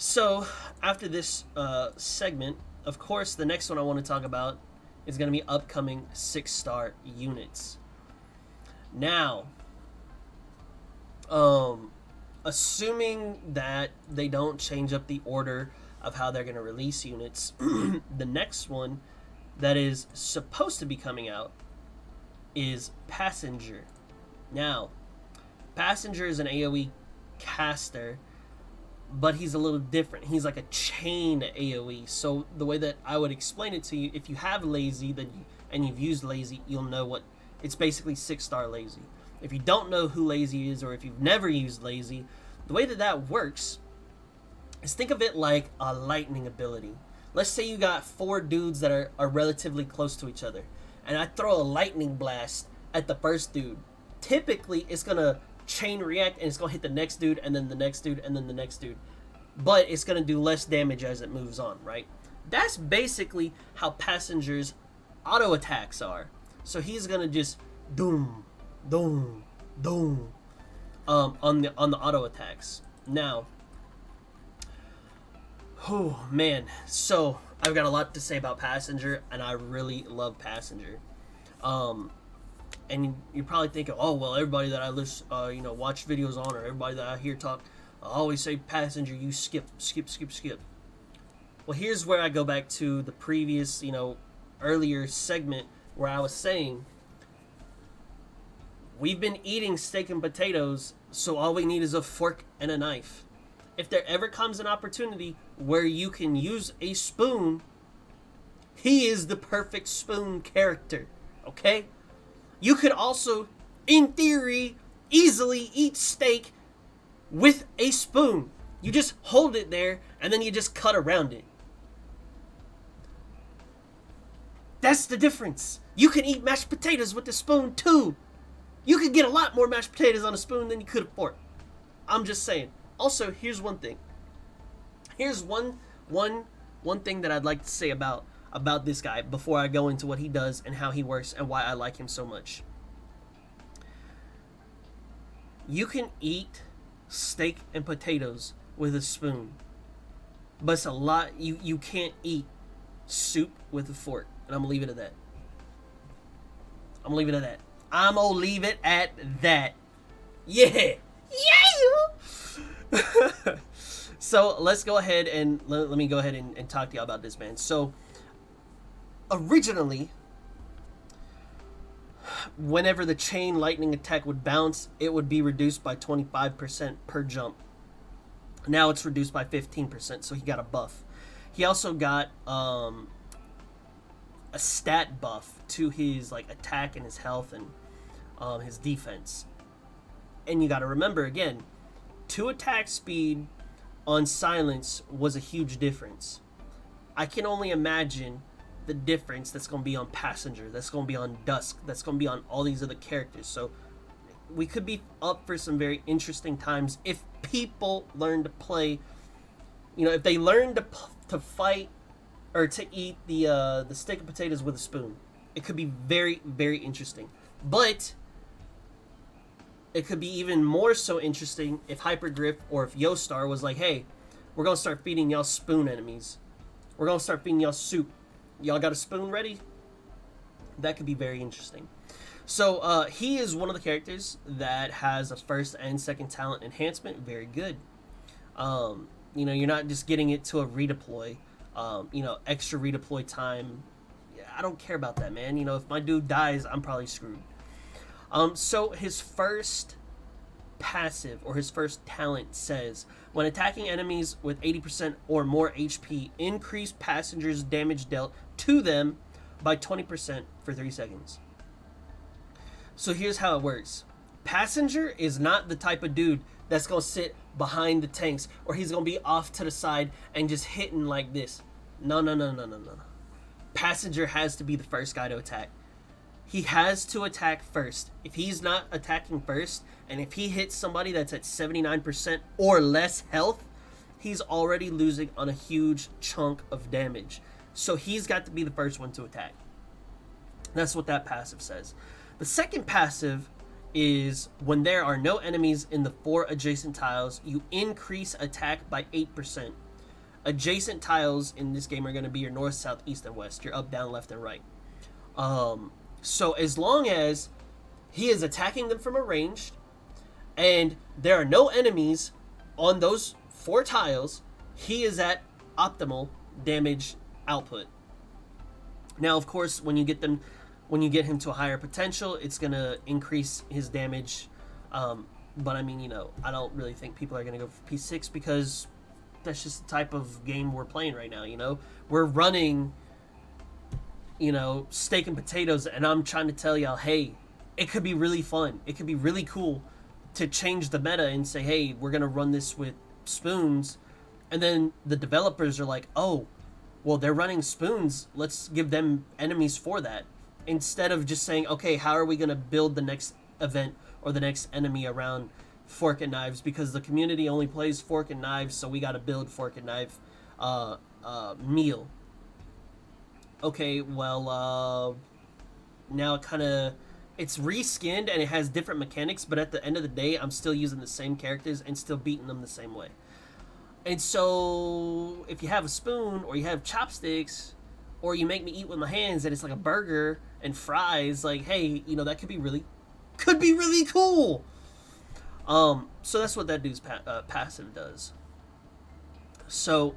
So, after this segment, of course, the next one I want to talk about is going to be upcoming 6-star units. Now, assuming that they don't change up the order of how they're going to release units, the next one that is supposed to be coming out is Passenger. Now, Passenger is an AoE caster, but he's a little different. He's like a chain AoE. So the way that I would explain it to you, if you have lazy and you've used lazy, you'll know what it's basically 6-star lazy. If you don't know who lazy is, or if you've never used lazy, the way that that works is, think of it like a lightning ability. Let's say you got 4 dudes that are relatively close to each other, and I throw a lightning blast at the first dude. Typically, it's gonna chain react and it's gonna hit the next dude, and then the next dude, and then the next dude. But it's gonna do less damage as it moves on, right? That's basically how Passenger's auto attacks are. So he's gonna just doom, doom, doom, on the auto attacks. Now, oh man, so I've got a lot to say about Passenger, and I really love Passenger. And you're probably thinking, oh well, everybody that I listen, watch videos on, or everybody that I hear talk, I always say Passenger. You skip. Well, here's where I go back to the previous, earlier segment where I was saying we've been eating steak and potatoes, so all we need is a fork and a knife. If there ever comes an opportunity where you can use a spoon, he is the perfect spoon character. Okay? You could also, in theory, easily eat steak with a spoon. You just hold it there, and then you just cut around it. That's the difference. You can eat mashed potatoes with a spoon, too. You could get a lot more mashed potatoes on a spoon than you could a fork. I'm just saying. Also, here's one thing. Here's one thing that I'd like to say about this guy before I go into what he does and how he works and why I like him so much. You can eat steak and potatoes with a spoon, but it's a lot. You can't eat soup with a fork, and I'm gonna leave it at that. I'm gonna leave it at that. Yeah. So let's go ahead and let me go ahead and talk to y'all about this, man. So originally, whenever the chain lightning attack would bounce, it would be reduced by 25% per jump. Now it's reduced by 15%, so he got a buff. He also got a stat buff to his attack and his health and his defense. And you got to remember again, 2 attack speed on silence was a huge difference. I can only imagine the difference that's going to be on Passenger, that's going to be on Dusk, that's going to be on all these other characters. So we could be up for some very interesting times if people learn to play, if they learn to fight or to eat the steak and potatoes with a spoon. It could be very, very interesting. But it could be even more so interesting if Hypergriff or if Yostar was like, hey, we're going to start feeding y'all spoon enemies. We're going to start feeding y'all soup. Y'all got a spoon ready? That could be very interesting. So he is one of the characters that has a first and second talent enhancement. Very good. You're not just getting it to a redeploy. Extra redeploy time. I don't care about that, man. If my dude dies, I'm probably screwed. So his first passive or his first talent says, when attacking enemies with 80% or more HP, increase Passenger's damage dealt to them by 20% for 3 seconds. So here's how it works. Passenger is not the type of dude that's going to sit behind the tanks, or he's going to be off to the side and just hitting like this. No. Passenger has to be the first guy to attack. He has to attack first. If he's not attacking first, and if he hits somebody that's at 79% or less health, he's already losing on a huge chunk of damage. So he's got to be the first one to attack. That's what that passive says. The second passive is when there are no enemies in the 4 adjacent tiles, you increase attack by 8%. Adjacent tiles in this game are going to be your north, south, east, and west. Your up, down, left, and right. So as long as he is attacking them from a range, and there are no enemies on those 4 tiles, he is at optimal damage output. Now, of course, when you get him to a higher potential, it's gonna increase his damage. But I mean, I don't really think people are gonna go for P6 because that's just the type of game we're playing right now. We're running, steak and potatoes, and I'm trying to tell y'all, hey, it could be really fun. It could be really cool to change the meta and say, hey, we're gonna run this with spoons, and then the developers are like, oh, well, they're running spoons, let's give them enemies for that, instead of just saying, okay, how are we gonna build the next event or the next enemy around fork and knives, because the community only plays fork and knives, so we gotta build fork and knife meal. Okay, well, now it's reskinned and it has different mechanics, but at the end of the day, I'm still using the same characters and still beating them the same way. And so, if you have a spoon, or you have chopsticks, or you make me eat with my hands and it's like a burger and fries, like, hey, that could be really cool. So that's what that dude's passive does. So,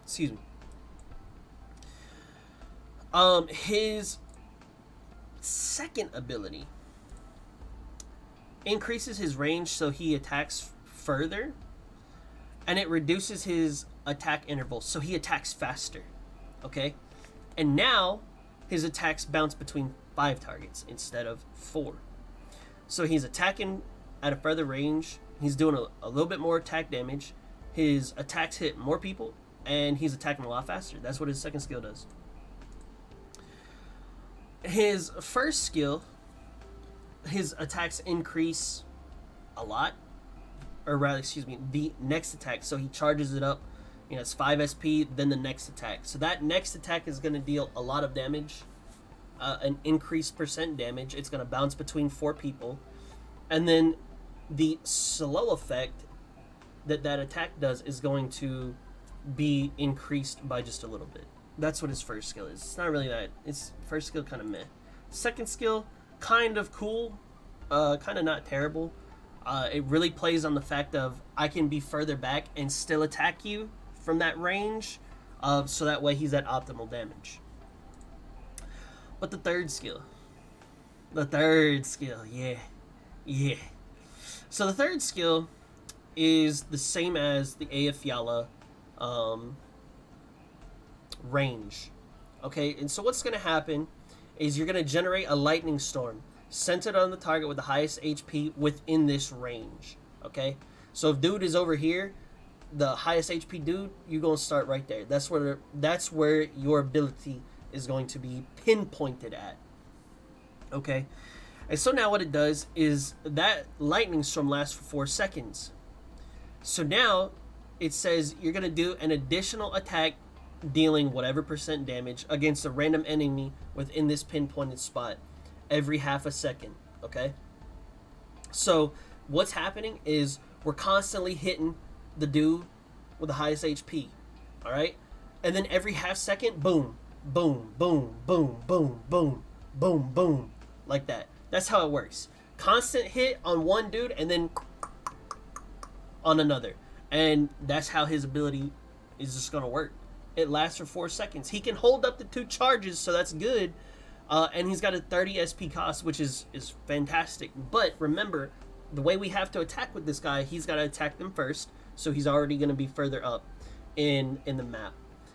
excuse me. His second ability increases his range, so he attacks further, and it reduces his attack interval, so he attacks faster. Okay? And now his attacks bounce between 5 targets instead of 4. So he's attacking at a further range, he's doing a little bit more attack damage, his attacks hit more people, and he's attacking a lot faster. That's what his second skill does. His first skill, his attacks increase a lot, or rather, the next attack. So he charges it up, it's 5 SP, then the next attack. So that next attack is going to deal a lot of damage, an increased percent damage. It's going to bounce between 4 people. And then the slow effect that attack does is going to be increased by just a little bit. That's what his first skill is. It's not really that. His first skill kind of meh. Second skill, kind of cool, kind of not terrible. It really plays on the fact of I can be further back and still attack you from that range, so that way he's at optimal damage. But the third skill, yeah. So the third skill is the same as the Eyjafjalla range. Okay, and so what's going to happen is you're going to generate a lightning storm centered on the target with the highest HP within this range. Okay, so if dude is over here, the highest HP dude, you're going to start right there. That's where your ability is going to be pinpointed at. Okay, and so now what it does is that lightning storm lasts for 4 seconds. So now it says you're going to do an additional attack dealing whatever percent damage against a random enemy within this pinpointed spot every half a second. Okay, so what's happening is we're constantly hitting the dude with the highest HP. All right, and then every half second, boom, boom, boom, boom, boom, boom, boom, boom, like that. That's how it works. Constant hit on one dude and then on another, and that's how his ability is just gonna work. It lasts for 4 seconds. He can hold up to 2 charges, so that's good. And he's got a 30 SP cost, which is fantastic. But remember, the way we have to attack with this guy, he's got to attack them first, so he's already going to be further up in the map.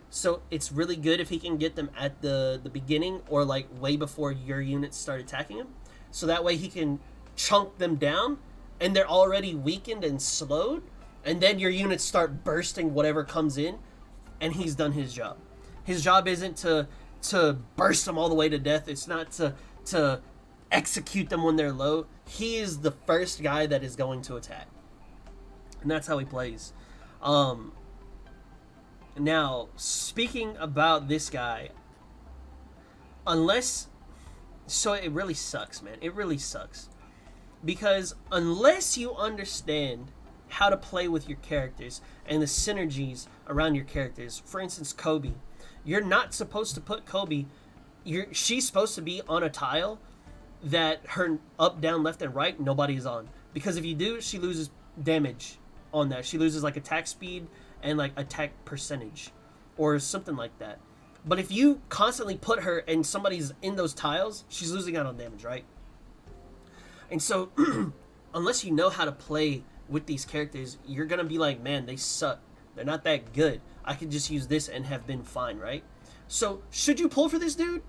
So it's really good if he can get them at the beginning or like way before your units start attacking him. So that way he can chunk them down, and they're already weakened and slowed, and then your units start bursting whatever comes in, and he's done his job. His job isn't to burst them all the way to death. It's not to execute them when they're low. He is the first guy that is going to attack, and that's how he plays. Now, speaking about this guy, it really sucks, man. It really sucks, because unless you understand how to play with your characters and the synergies around your characters. For instance, Kobe. You're not supposed to put Kobe. She's supposed to be on a tile that her up, down, left, and right nobody's on. Because if you do, she loses damage on that. She loses like attack speed and like attack percentage or something like that. But if you constantly put her and somebody's in those tiles, she's losing out on damage, right? And so, unless you know how to play with these characters, you're going to be like, man, they suck. They're not that good. I could just use this and have been fine, right? So, should you pull for this dude?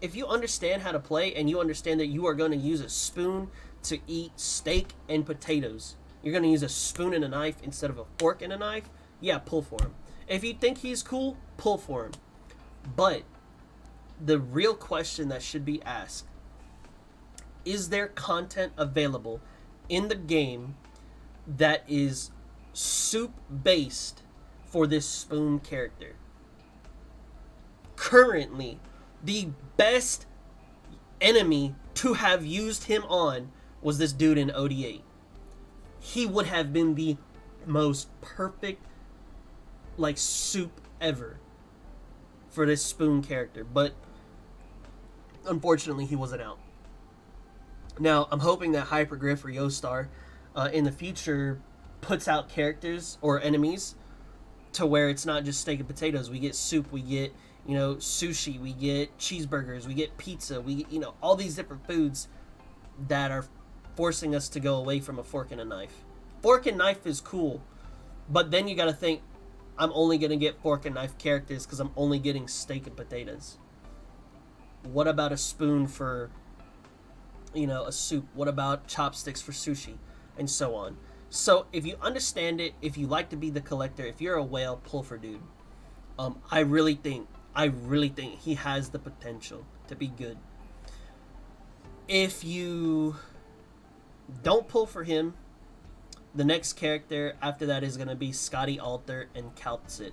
If you understand how to play and you understand that you are going to use a spoon to eat steak and potatoes, you're going to use a spoon and a knife instead of a fork and a knife, yeah, pull for him. If you think he's cool, pull for him. But the real question that should be asked, is there content available in the game that is soup based for this spoon character? Currently, the best enemy to have used him on was this dude in OD8. He would have been the most perfect like soup ever for this spoon character, but unfortunately he wasn't out. Now, I'm hoping that Hypergriff or Yostar in the future puts out characters or enemies to where it's not just steak and potatoes. We get soup, we get, sushi, we get cheeseburgers, we get pizza, we get, all these different foods that are forcing us to go away from a fork and a knife. Fork and knife is cool, but then you got to think, I'm only going to get fork and knife characters because I'm only getting steak and potatoes. What about a spoon for, a soup? What about chopsticks for sushi? And so on. So if you understand it, if you like to be the collector, if you're a whale, pull for dude. I really think he has the potential to be good. If you don't pull for him, the next character after that is going to be Scotty Alter and Kaltzit.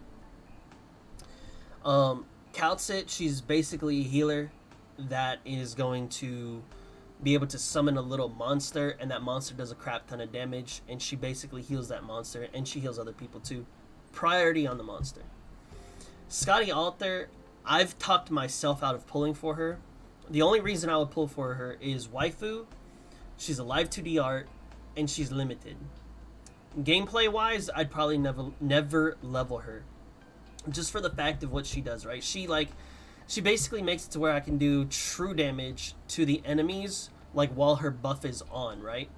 Kaltzit, she's basically a healer that is going to be able to summon a little monster, and that monster does a crap ton of damage, and she basically heals that monster, and she heals other people too. Priority on the monster. Scotty Alter, I've talked myself out of pulling for her. The only reason I would pull for her is waifu, she's a live 2D art, and she's limited. Gameplay wise, I'd probably never level her, just for the fact of what she does, right? She basically makes it to where I can do true damage to the enemies while her buff is on, right?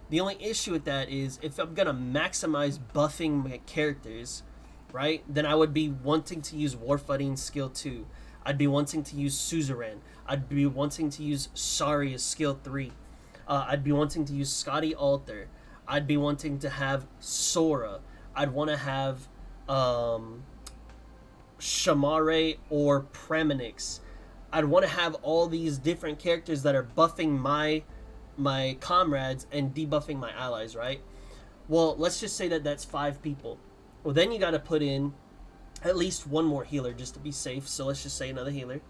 The only issue with that is if I'm gonna maximize buffing my characters, right, then I would be wanting to use Warfighting skill 2. I'd be wanting to use Suzerain. I'd be wanting to use Sari as skill 3. I'd be wanting to use Scotty Alter. I'd be wanting to have Sora. I'd want to have Shamare or Premonix. I'd want to have all these different characters that are buffing my comrades and debuffing my allies, right? Well, let's just say that that's 5 people. Well, then you got to put in at least one more healer just to be safe. So let's just say another healer.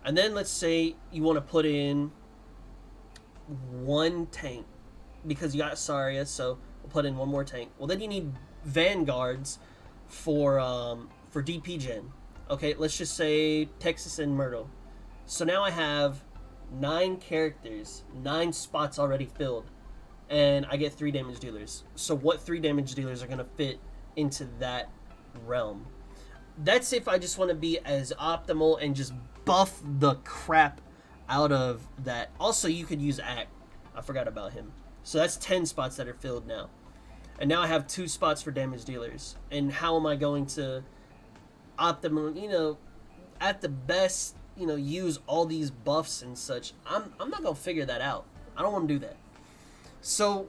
And then let's say you want to put in one tank, because you got Saria, so we'll put in one more tank. Well, then you need vanguards for DP gen. Okay, let's just say Texas and Myrtle. So now I have 9 characters, 9 spots already filled, and I get 3 damage dealers. So what 3 damage dealers are going to fit into that realm? That's if I just want to be as optimal and just buff the crap out of that. Also, you could use Act. I forgot about him. So that's 10 spots that are filled now. And now I have 2 spots for damage dealers. And how am I going to optimally, at the best, use all these buffs and such? I'm not going to figure that out. I don't want to do that. So,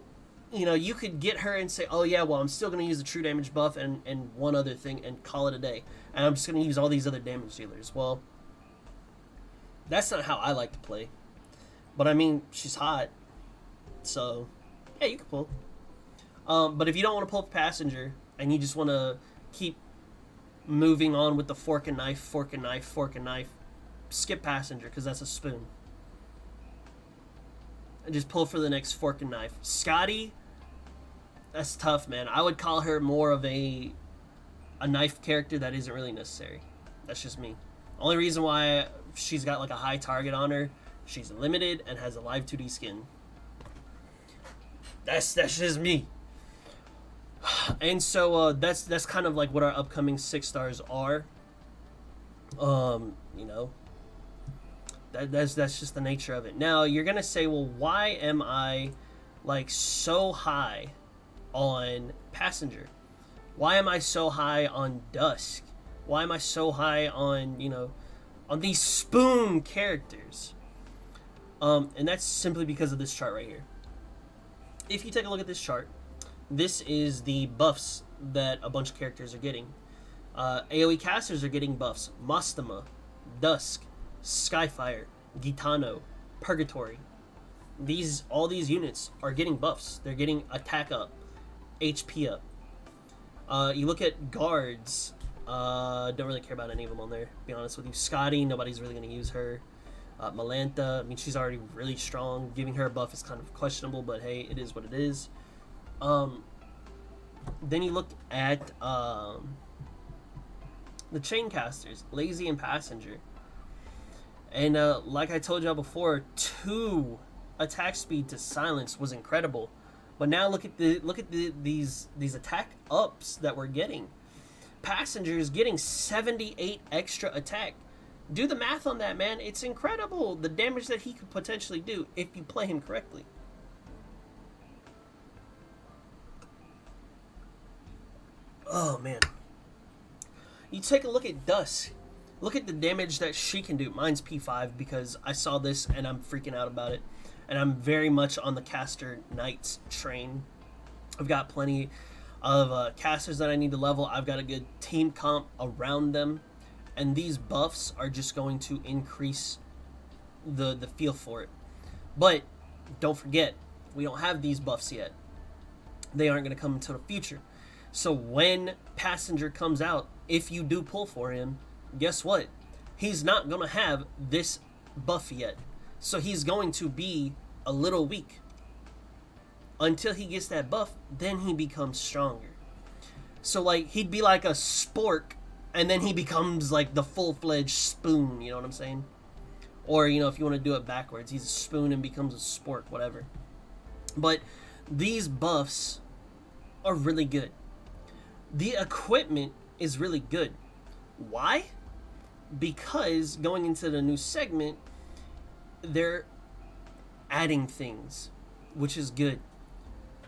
you could get her and say, oh yeah, well, I'm still going to use the true damage buff and one other thing and call it a day. And I'm just going to use all these other damage dealers. Well, that's not how I like to play. But I mean, she's hot. So, yeah, you can pull. But if you don't want to pull passenger and you just want to keep moving on with the fork and knife, skip passenger because that's a spoon. And just pull for the next fork and knife. Scotty, That's tough, man. I would call her more of a knife character that isn't really necessary. That's just me. Only reason why she's got like a high target on her, she's limited and has a live 2D skin. That's just me. And so that's kind of like what our upcoming 6 stars are. You know, that's just the nature of it. Now you're gonna say, well, why am I like so high on Passenger? Why am I so high on Dusk? Why am I so high on, you know, on these spoon characters? And that's simply because of this chart right here. If you take a look at this chart, this is the buffs that a bunch of characters are getting. AoE casters are getting buffs. Mastema, Dusk, Skyfire, Gitano, Purgatory. All these units are getting buffs. They're getting attack up, HP up. You look at guards. Don't really care about any of them on there, to be honest with you. Scotty, nobody's really going to use her. Malantha, I mean, she's already really strong. Giving her a buff is kind of questionable, but hey, it is what it is. Then you look at the chain casters, Lazy and Passenger. And like I told y'all before, 2 attack speed to silence was incredible. But now look at these attack ups that we're getting. Passenger is getting 78 extra attack. Do the math on that, man. It's incredible the damage that he could potentially do if you play him correctly. Oh, man. You take a look at Dusk. Look at the damage that she can do. Mine's P5 because I saw this and I'm freaking out about it. And I'm very much on the caster Knights train. I've got plenty of casters that I need to level. I've got a good team comp around them. And these buffs are just going to increase the feel for it. But don't forget, we don't have these buffs yet. They aren't going to come until the future. So when Passenger comes out, if you do pull for him, guess what? He's not going to have this buff yet. So he's going to be a little weak. Until he gets that buff, then he becomes stronger. So like, he'd be like a spork, and then he becomes like the full-fledged spoon, you know what I'm saying? Or, you know, if you want to do it backwards, he's a spoon and becomes a spork, whatever. But these buffs are really good. The equipment is really good. Why? Because going into the new segment, they're adding things, which is good.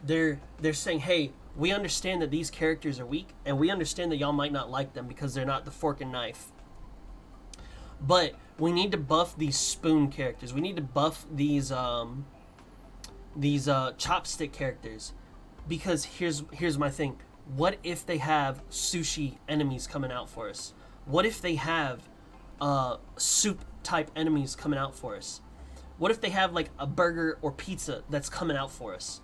They're saying, hey, we understand that these characters are weak, and we understand that y'all might not like them because they're not the fork and knife. But we need to buff these spoon characters. We need to buff these chopstick characters. Because here's my thing. What if they have sushi enemies coming out for us? What if they have soup type enemies coming out for us? What if they have like a burger or pizza that's coming out for us?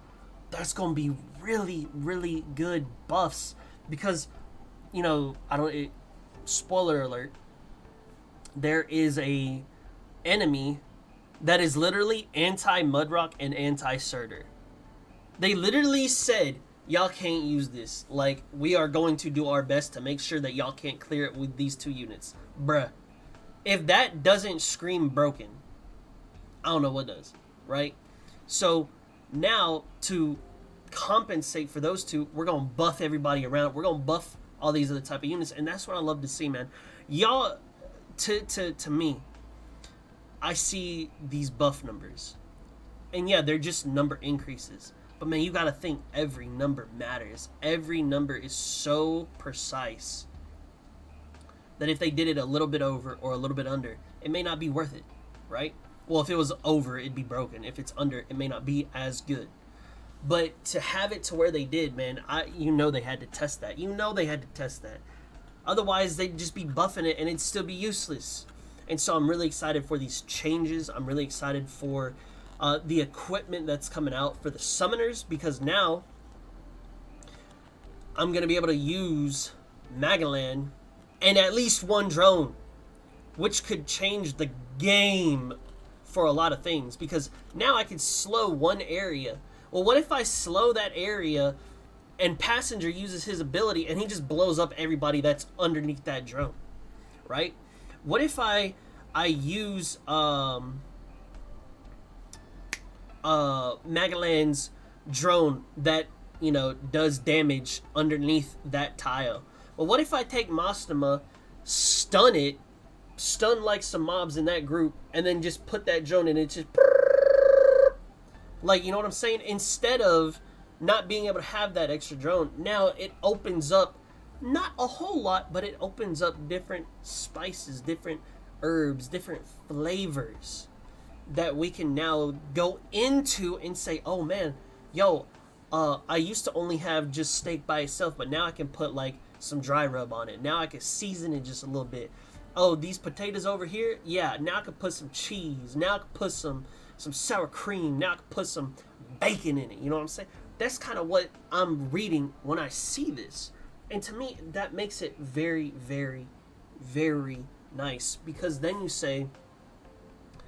That's going to be really, really good buffs. Because, you know, spoiler alert, there is a enemy that is literally anti-Mudrock and anti-Surtur. They literally said, y'all can't use this. Like, we are going to do our best to make sure that y'all can't clear it with these 2 units. Bruh. If that doesn't scream broken, I don't know what does, right? So, now, to compensate for those 2, we're going to buff everybody around. We're going to buff all these other type of units, and that's what I love to see, man. Y'all, to me, I see these buff numbers. And yeah, they're just number increases. But man, you gotta think every number matters. Every number is so precise that if they did it a little bit over or a little bit under, it may not be worth it, right? Well, if it was over, it'd be broken. If it's under, it may not be as good. But to have it to where they did, man, you know they had to test that. You know they had to test that. Otherwise, they'd just be buffing it and it'd still be useless. And so I'm really excited for these changes. I'm really excited for the equipment that's coming out for the summoners, because now I'm going to be able to use Magalan and at least 1 drone, which could change the game for a lot of things, because now I can slow one area. Well, what if I slow that area and Passenger uses his ability and he just blows up everybody that's underneath that drone, right? What if I use Magalan's drone that, you know, does damage underneath that tile? Well, what if I take Mastema, stun like some mobs in that group, and then just put that drone in, it just, like, you know what I'm saying? Instead of not being able to have that extra drone, now it opens up, not a whole lot, but it opens up different spices, different herbs, different flavors that we can now go into and say, oh man, yo, I used to only have just steak by itself, but now I can put like some dry rub on it. Now I can season it just a little bit. Oh, these potatoes over here, yeah, now I can put some cheese. Now I can put some sour cream. Now I can put some bacon in it. You know what I'm saying? That's kind of what I'm reading when I see this. And to me, that makes it very, very, very nice. Because then you say,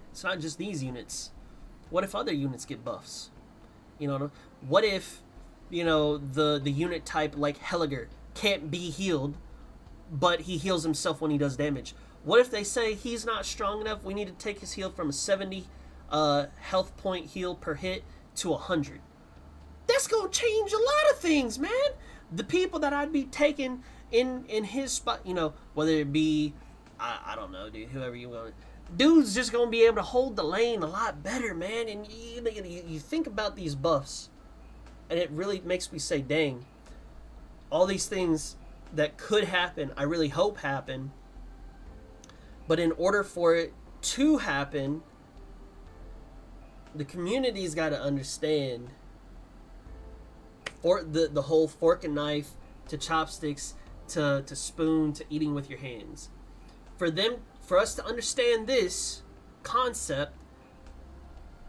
it's not just these units. What if other units get buffs? You know, what if, you know, the unit type like Helliger can't be healed, but he heals himself when he does damage? What if they say he's not strong enough, we need to take his heal from a 70 health point heal per hit to 100? That's gonna change a lot of things, man. The people that I'd be taking in his spot, you know, whether it be, I don't know, dude, whoever you want, dude's just gonna be able to hold the lane a lot better, man. And you think about these buffs, and it really makes me say, dang, all these things that could happen, I really hope happen. But in order for it to happen, the community's got to understand, for the whole fork and knife to chopsticks to spoon to eating with your hands. For us to understand this concept,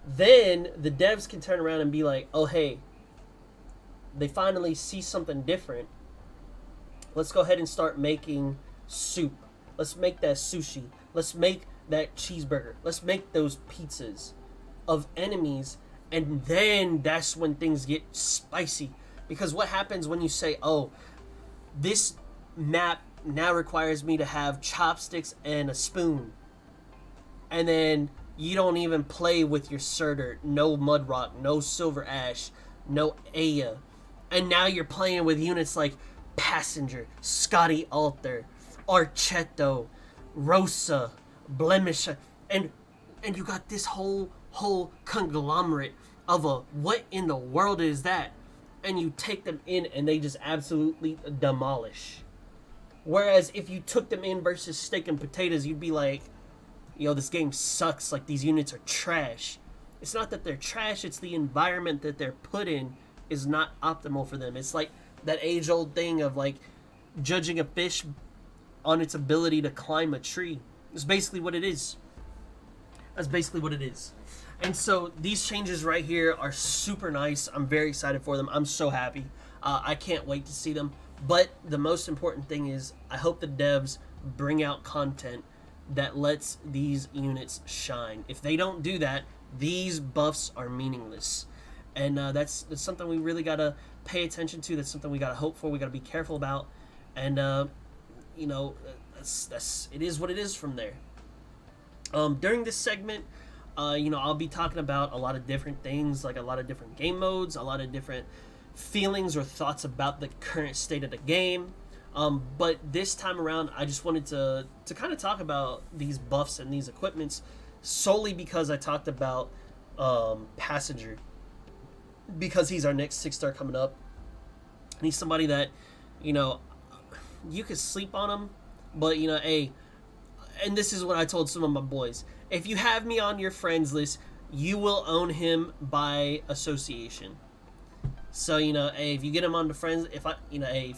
then the devs can turn around and be like, oh hey, they finally see something different. Let's go ahead and start making soup. Let's make that sushi. Let's make that cheeseburger. Let's make those pizzas of enemies. And then that's when things get spicy. Because what happens when you say, oh, this map now requires me to have chopsticks and a spoon. And then you don't even play with your Surtur, no Mudrock, no Silver Ash, no Aya. And now you're playing with units like Passenger, Scotty Alter, Archetto, Rosa, Blemish, and you got this whole conglomerate of a what in the world is that? And you take them in and they just absolutely demolish. Whereas if you took them in versus steak and potatoes, you'd be like, yo, this game sucks, like these units are trash. It's not that they're trash, it's the environment that they're put in is not optimal for them. It's like that age-old thing of like judging a fish on its ability to climb a tree. It's basically what it is. That's basically what it is. And so these changes right here are super nice. I'm very excited for them. I'm so happy. I can't wait to see them. But the most important thing is I hope the devs bring out content that lets these units shine. If they don't do that, these buffs are meaningless. And that's something we really got to pay attention to. That's something we got to hope for. We got to be careful about. And, you know, it is what it is from there. During this segment, you know, I'll be talking about a lot of different things, like a lot of different game modes, a lot of different feelings or thoughts about the current state of the game. But this time around, I just wanted to kind of talk about these buffs and these equipments solely because I talked about Passenger, because he's our next 6-star coming up. And he's somebody that, you know, you could sleep on him, but, you know, hey, and this is what I told some of my boys. If you have me on your friends list, you will own him by association. So, you know, hey, if you get him on the friends, if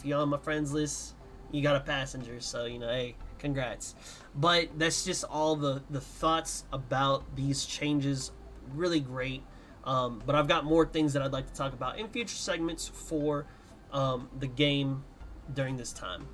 you're on my friends list, you got a Passenger. So, you know, hey, congrats. But that's just all the thoughts about these changes. Really great. But I've got more things that I'd like to talk about in future segments for the game during this time.